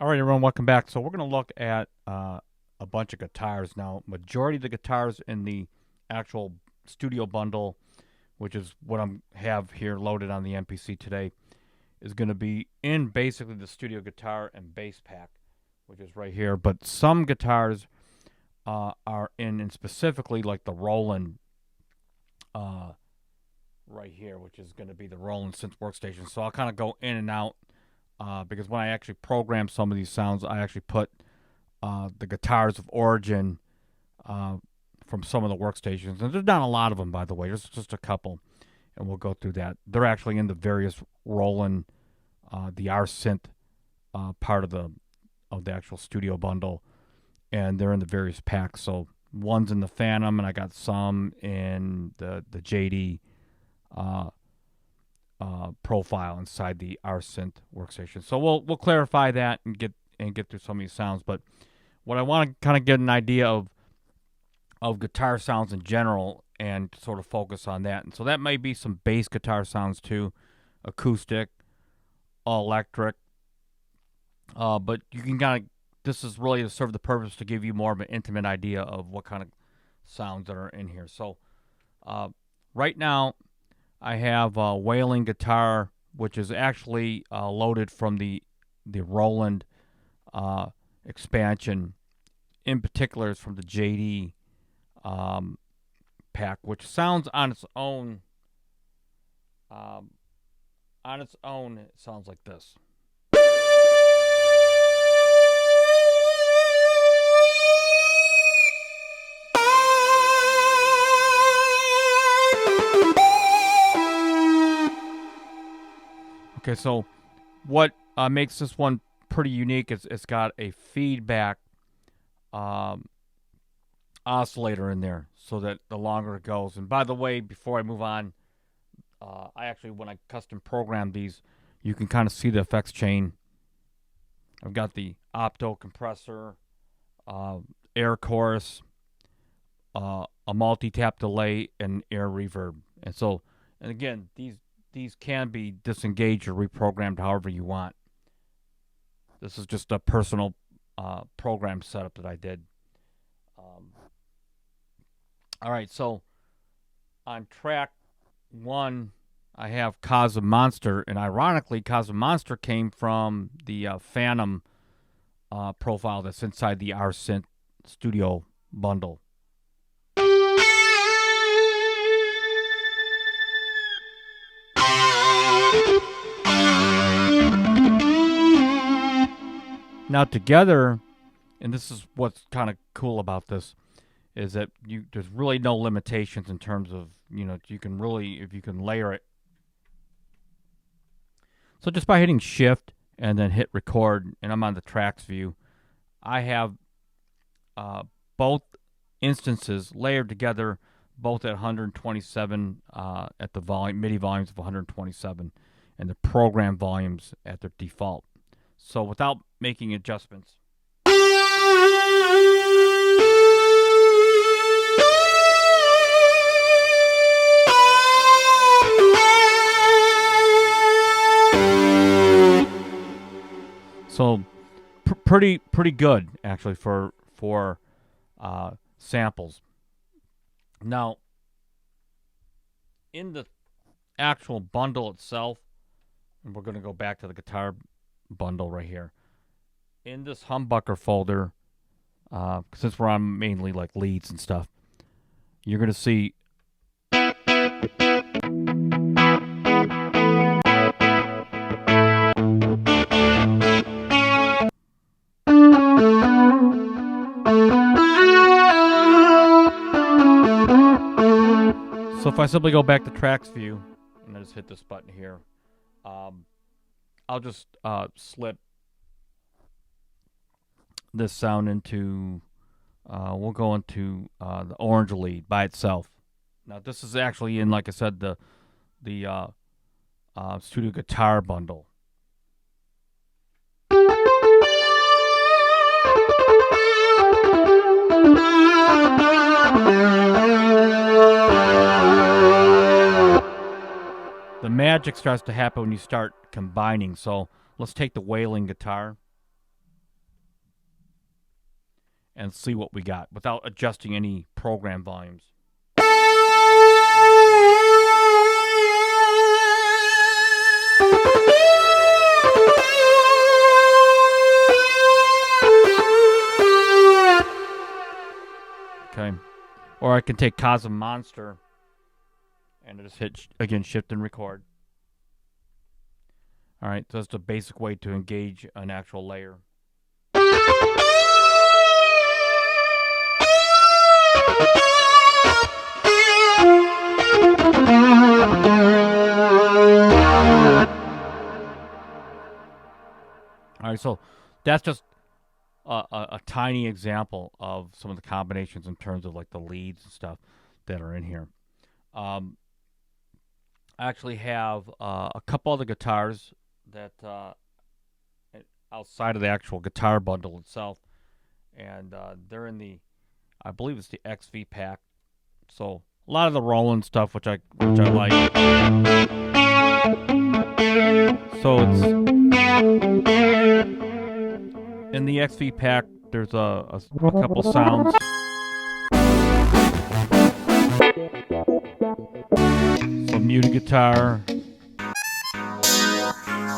All right, everyone, welcome back. So we're going to look at a bunch of guitars now. Majority of the guitars in the actual studio bundle, which is what I have here loaded on the MPC today, is going to be in basically the studio guitar and bass pack, which is right here. But some guitars are in specifically like the Roland right here, which is going to be the Roland synth workstation. So I'll kind of go in and out. Because when I actually program some of these sounds, I actually put the guitars of origin from some of the workstations. And there's not a lot of them, by the way. There's just a couple. And we'll go through that. They're actually in the various Roland, the R synth part of the actual studio bundle. And they're in the various packs. So one's in the Phantom, and I got some in the JD profile inside the R synth workstation. So we'll clarify that and get through some of these sounds. But what I want to kind of get an idea of guitar sounds in general and sort of focus on that. And so that might be some bass guitar sounds too, acoustic, electric. But you can kind of, this is really to serve the purpose to give you more of an intimate idea of what kind of sounds that are in here. So right now, I have a wailing guitar, which is actually loaded from the Roland expansion. In particular, is from the JD pack, which sounds on its own. It sounds like this. Okay, so what makes this one pretty unique is it's got a feedback oscillator in there so that the longer it goes. And by the way, before I move on, I actually, when I custom programmed these, you can kind of see the effects chain. I've got the opto compressor, air chorus, a multi-tap delay, and air reverb. And so, and again, these can be disengaged or reprogrammed however you want. This is just a personal program setup that I did. All right, so on track 1, I have Cosm Monster, and ironically, Cosm Monster came from the Phantom profile that's inside the R Synth Studio bundle. Now together, and this is what's kind of cool about this, is that there's really no limitations in terms of, you can really, if you can layer it. So just by hitting shift and then hit record, and I'm on the tracks view, I have both instances layered together, both at 127 at the volume, MIDI volumes of 127, and the program volumes at their default. So without making adjustments, so pretty good actually for samples. Now, in the actual bundle itself, and we're going to go back to the guitar bundle right here. In this humbucker folder, since we're on mainly like leads and stuff, you're going to see so if I simply go back to tracks view and I just hit this button here, I'll just slip this sound into, we'll go into the orange lead by itself. Now this is actually in, like I said, the studio guitar bundle. The magic starts to happen when you start combining. So let's take the wailing guitar. and see what we got without adjusting any program volumes. Okay. Or I can take Cosm Monster and just hit, again, shift and record. All right, so that's the basic way to engage an actual layer. All right, so that's just a tiny example of some of the combinations in terms of like the leads and stuff that are in here. I actually have a couple other guitars that outside of the actual guitar bundle itself, and they're in the, I believe it's the XV pack. So a lot of the Roland stuff, which I like. So it's in the XV pack. There's a couple sounds. So muted guitar,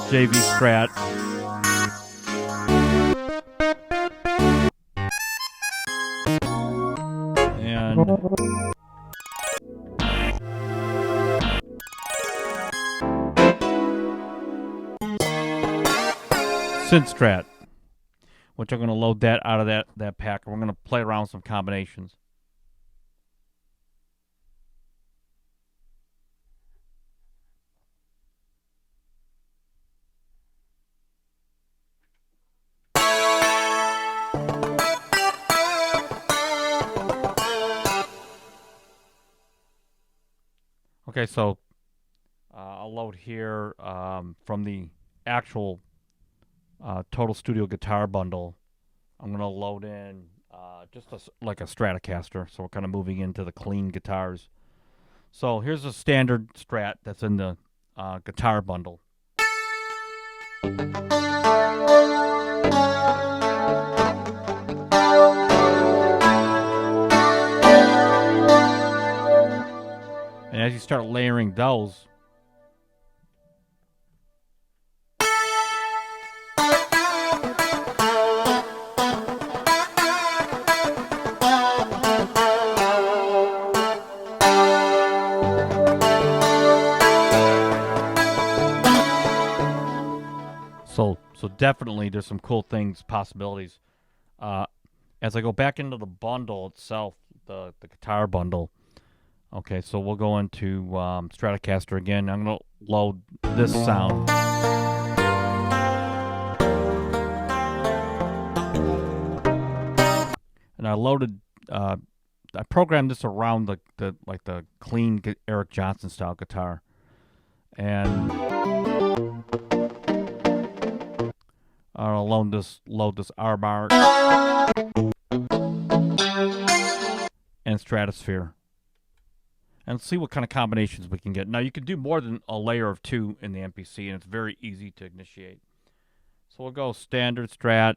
JV Strat, and synth Strat, which I'm going to load that out of that pack, and we're going to play around with some combinations. Okay, so I'll load here from the actual Total Studio Guitar Bundle. I'm going to load in just like a stratocaster, so we're kind of moving into the clean guitars. So here's a standard Strat that's in the guitar bundle. And as you start layering those, so definitely there's some cool things, possibilities. As I go back into the bundle itself, the guitar bundle. Okay, so we'll go into Stratocaster again. I'm going to load this sound. And I loaded, I programmed this around the clean Eric Johnson style guitar. And I'll load this R bar and Stratosphere, and see what kind of combinations we can get. Now, you can do more than a layer of 2 in the MPC, and it's very easy to initiate. So we'll go standard Strat,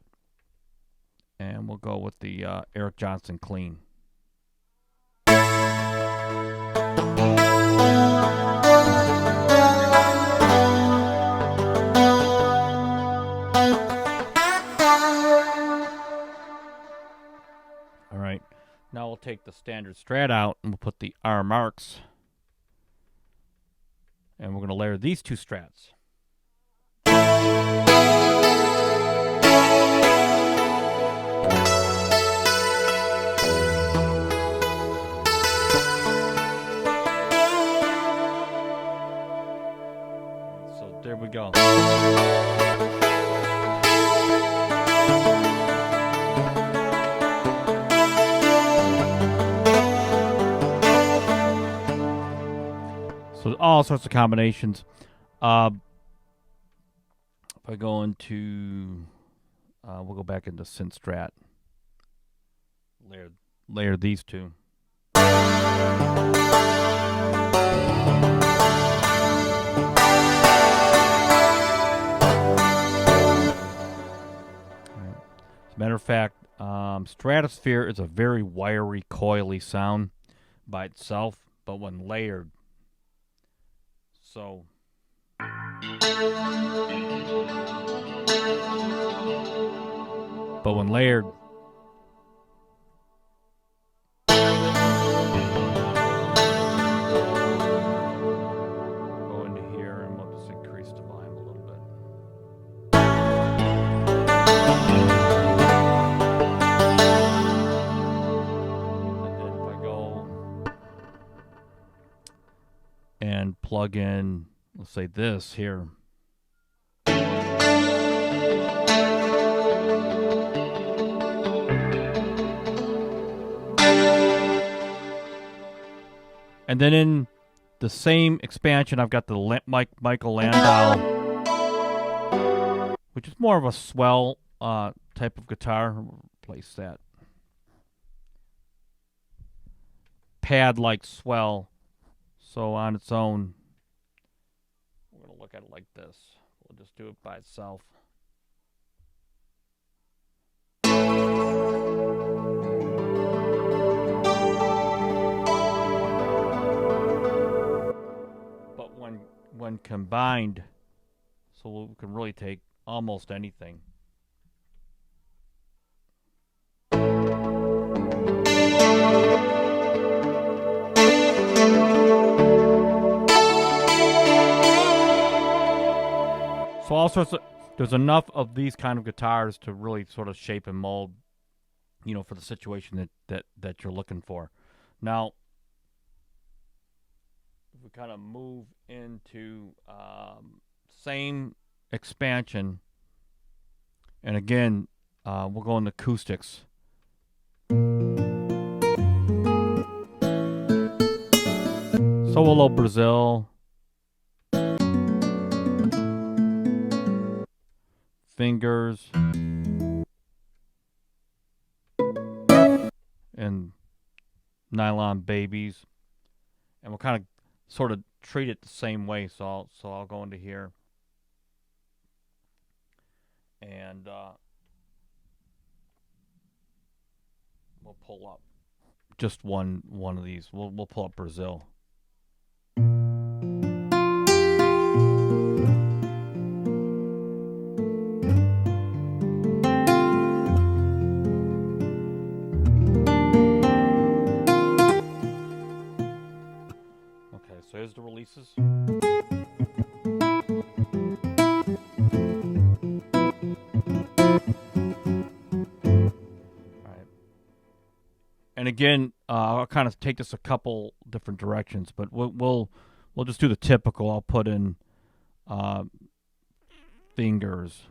and we'll go with the Eric Johnson clean. All right. Now we'll take the standard Strat out, and we'll put the R marks. And we're going to layer these 2 Strats. So there we go. So all sorts of combinations. If I go into, we'll go back into Synth Strat. Layer these 2. All right. As a matter of fact, Stratosphere is a very wiry, coily sound by itself, but when layered, so but when layered, go into here and we'll just increase the volume a little bit. And plug in, let's say this here. And then in the same expansion, I've got the Michael Landau, which is more of a swell type of guitar. We'll replace that. Pad-like swell. So on its own, we're going to look at it like this. We'll just do it by itself. But when combined, so we can really take almost anything. So all sorts of, there's enough of these kind of guitars to really sort of shape and mold, you know, for the situation that you're looking for. Now, if we kind of move into same expansion, and again, we'll go into acoustics. Solo Brazil. Fingers and nylon babies, and we'll kind of sort of treat it the same way. So I'll go into here and we'll pull up just one of these. We'll pull up Brazil. So here's the releases. Alright. And again, I'll kind of take this a couple different directions, but we'll just do the typical. I'll put in fingers.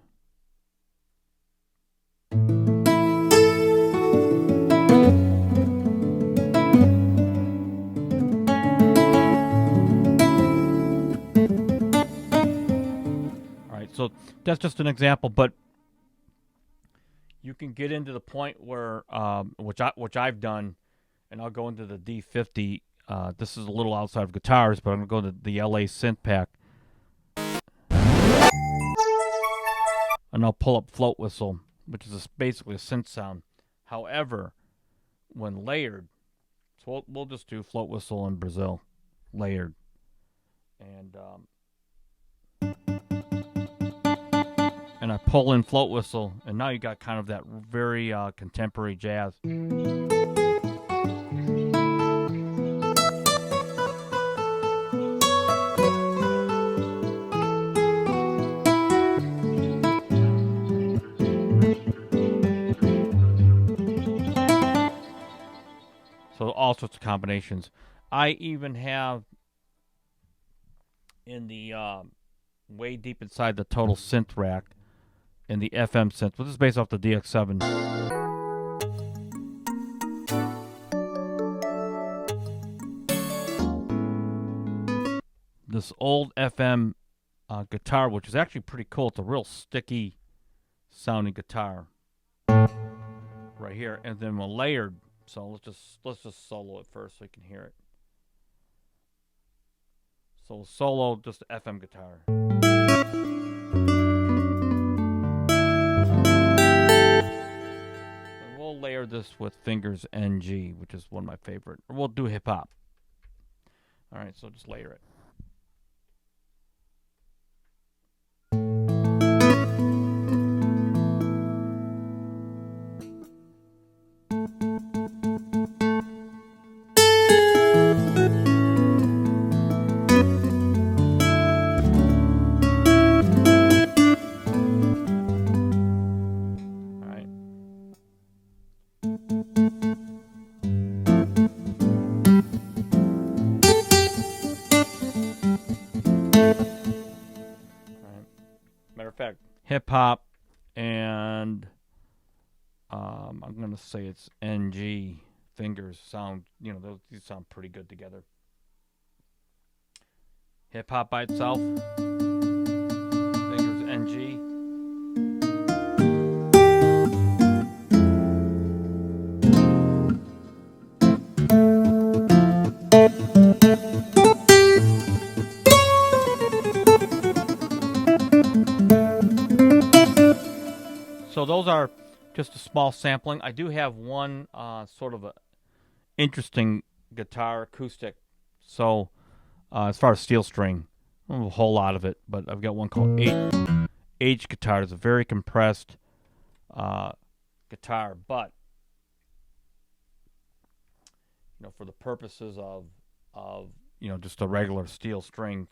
So that's just an example, but you can get into the point where, which I've done, and I'll go into the D50. This is a little outside of guitars, but I'm going to go to the LA Synth Pack, and I'll pull up Float Whistle, which is basically a synth sound. However, when layered, so we'll just do Float Whistle in Brazil, layered, and I pull in Float Whistle, and now you got kind of that very contemporary jazz. So all sorts of combinations. I even have in the way deep inside the Total Synth rack, in the FM synth. Well, this is based off the DX7. This old FM guitar, which is actually pretty cool. It's a real sticky sounding guitar right here, and then we'll layered. So let's just solo it first so you can hear it. So solo just FM guitar. this with fingers NG, which is one of my favorite. Or we'll do hip hop. All right, so just layer it. Matter of fact, hip hop and I'm gonna say it's NG fingers sound, these sound pretty good together. Hip hop by itself, fingers NG. So those are just a small sampling. I do have one sort of a interesting guitar acoustic. So as far as steel string, I don't have a whole lot of it, but I've got one called H guitar. It's a very compressed guitar, but for the purposes of just a regular steel string.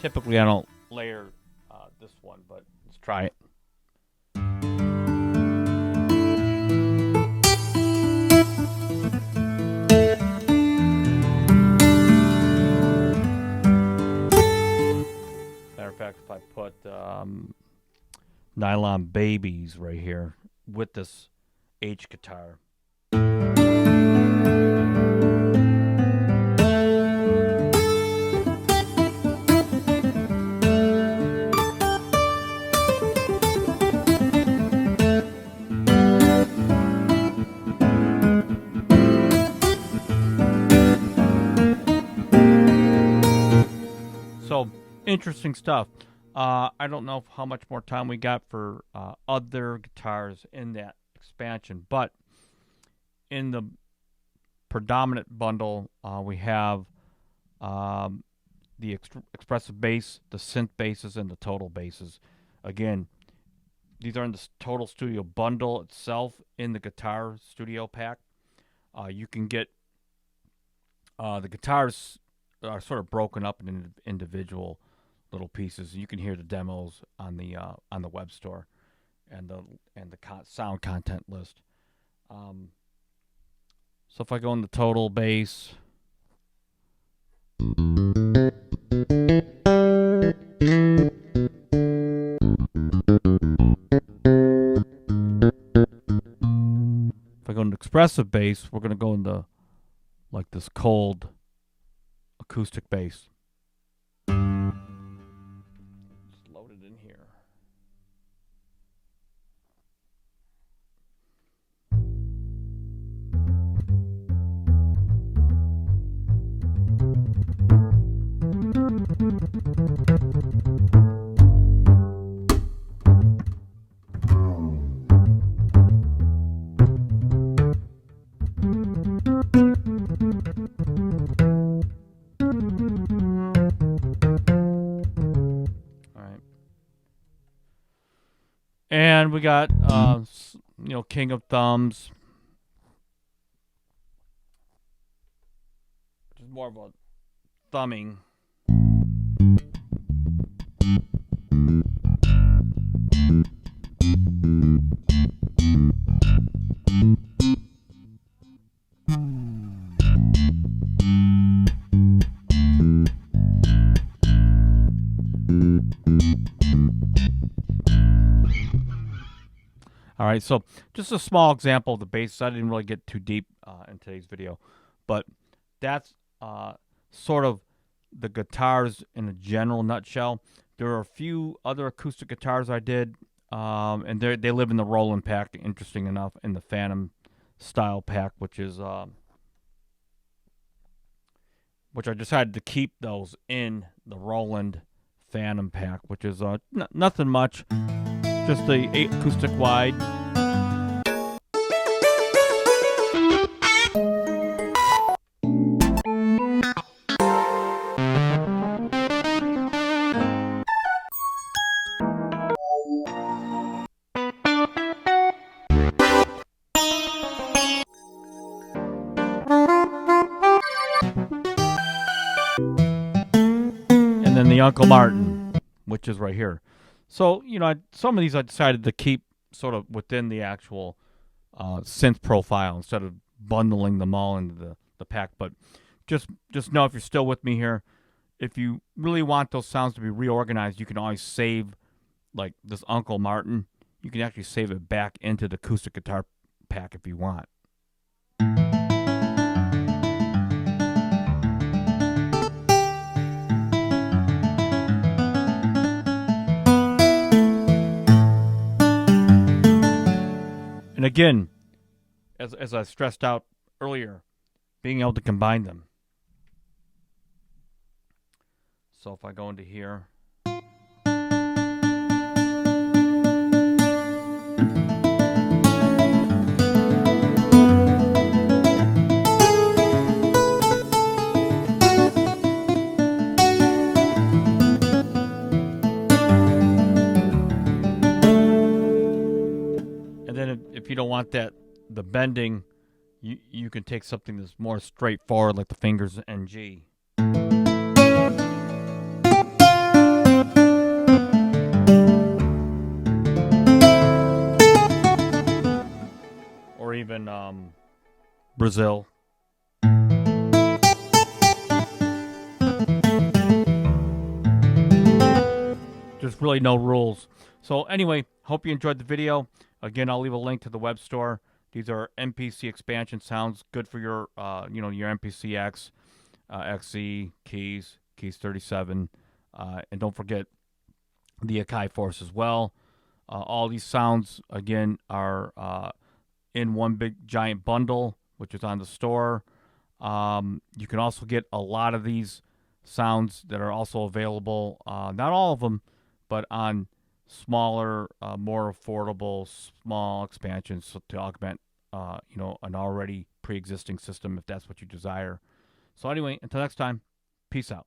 Typically, I don't layer this one, but let's try it. Matter of fact, if I put Nylon Babies right here with this H guitar. So, interesting stuff. I don't know how much more time we got for other guitars in that expansion, but in the predominant bundle, we have the expressive bass, the synth basses, and the total basses. Again, these are in the Total Studio bundle itself in the Guitar Studio pack. You can get the guitars are sort of broken up in individual little pieces. You can hear the demos on the web store and the sound content list. So if I go in the total bass, if I go into expressive bass, we're going to go into like this cold acoustic bass. Just load it in here. And we got, King of Thumbs, which is more of a thumbing. All right, so just a small example of the bass. I didn't really get too deep in today's video, but that's sort of the guitars in a general nutshell. There are a few other acoustic guitars I did, and they live in the Roland pack, interesting enough, in the Phantom style pack, which is which I decided to keep those in the Roland Phantom pack, which is nothing much, just the 8 acoustic wide. And then the Uncle Martin, which is right here. So, some of these I decided to keep sort of within the actual synth profile instead of bundling them all into the pack. But just know, if you're still with me here, if you really want those sounds to be reorganized, you can always save, like this Uncle Martin, you can actually save it back into the acoustic guitar pack if you want. And again, as I stressed out earlier, being able to combine them. So if I go into here, and then if you don't want the bending, you can take something that's more straightforward, like the fingers and G. Or even Brazil. There's really no rules. So anyway, hope you enjoyed the video. Again, I'll leave a link to the web store. These are MPC expansion sounds, good for your, your MPC X, XE, keys 37. And don't forget the Akai Force as well. All these sounds, again, are in one big giant bundle, which is on the store. You can also get a lot of these sounds that are also available, not all of them, but on smaller, more affordable, small expansions to augment, an already pre-existing system if that's what you desire. So anyway, until next time, peace out.